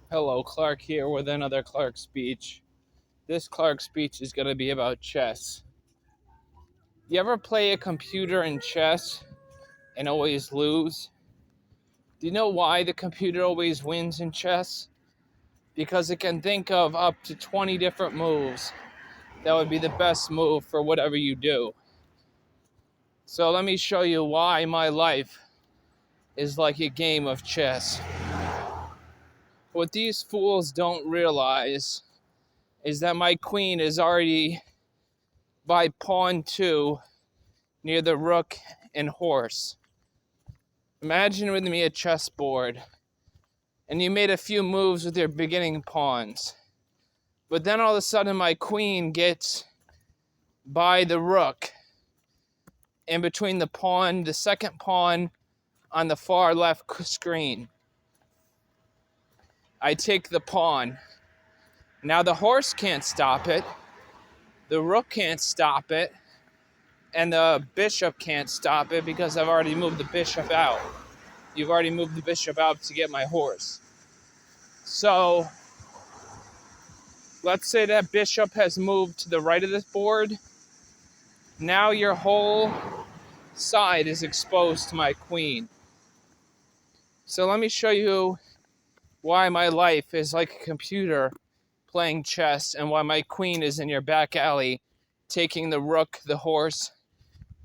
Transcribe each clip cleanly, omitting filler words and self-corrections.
Hello, Clark here with another Clark speech. This Clark speech is going to be about chess. You ever play a computer in chess and always lose? Do you know why the computer always wins in chess? Because it can think of up to 20 different moves that would be the best move for whatever you do. So let me show you why my life is like a game of chess. What these fools don't realize is that my queen is already by pawn 2 near the rook and horse. Imagine with me a chessboard, and you made a few moves with your beginning pawns. But then all of a sudden my queen gets by the rook, in between the second pawn on the far left screen. I take the pawn. Now the horse can't stop it, the rook can't stop it, and the bishop can't stop it because I've already moved the bishop out. You've already moved the bishop out to get my horse. So let's say that bishop has moved to the right of this board. Now your whole side is exposed to my queen. So let me show you why my life is like a computer playing chess and why my queen is in your back alley taking the rook, the horse,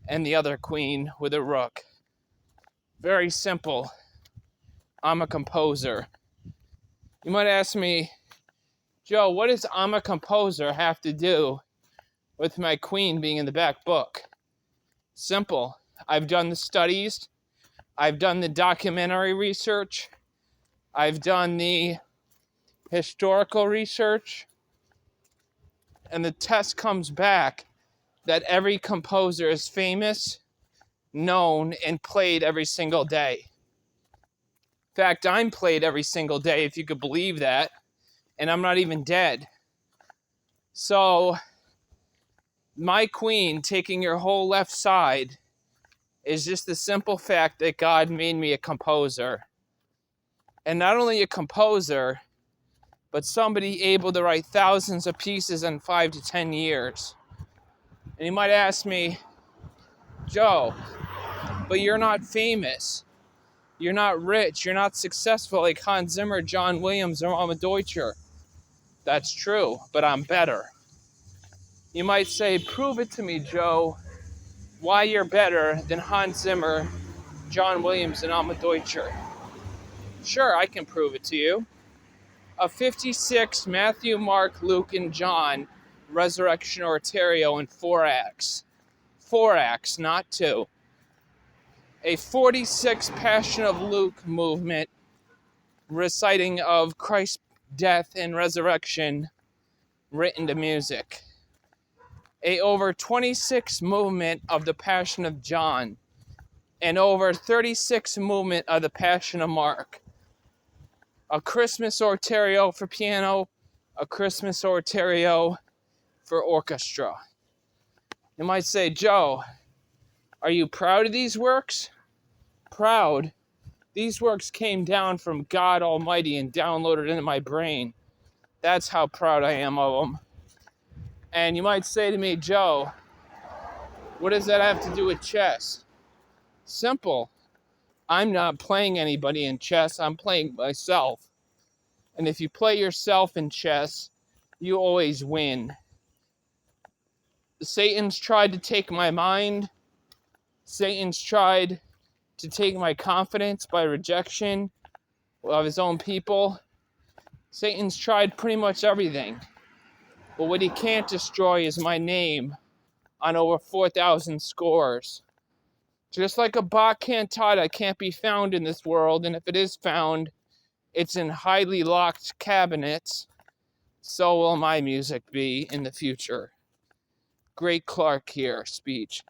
and the other queen with a rook. Very simple. I'm a composer. You might ask me, Joe, what does I'm a composer have to do with my queen being in the back book? Simple. I've done the studies. I've done the documentary research. I've done the historical research. And the test comes back that every composer is famous, known, and played every single day. In fact, I'm played every single day, if you could believe that, and I'm not even dead. So, my queen taking your whole left side is just the simple fact that God made me a composer. And not only a composer, but somebody able to write thousands of pieces in 5 to 10 years. And you might ask me, Joe, but you're not famous. You're not rich. You're not successful like Hans Zimmer, John Williams, or Mama Deutscher. That's true, but I'm better. You might say, prove it to me, Joe, why you're better than Hans Zimmer, John Williams, and Alma Deutscher. Sure, I can prove it to you. A 56 Matthew, Mark, Luke, and John resurrection oratorio in 4 acts. 4 acts, not 2. A 46 Passion of Luke movement reciting of Christ's death and resurrection written to music. A over 26 movement of the Passion of John, and over 36 movement of the Passion of Mark. A Christmas oratorio for piano, a Christmas oratorio for orchestra. You might say, Joe, are you proud of these works? Proud. These works came down from God Almighty and downloaded into my brain. That's how proud I am of them. And you might say to me, Joe, what does that have to do with chess? Simple. I'm not playing anybody in chess. I'm playing myself. And if you play yourself in chess, you always win. Satan's tried to take my mind. Satan's tried to take my confidence by rejection of his own people. Satan's tried pretty much everything. But what he can't destroy is my name on over 4,000 scores. Just like a Bach cantata can't be found in this world, and if it is found, it's in highly locked cabinets, so will my music be in the future. Great Clark here, speech.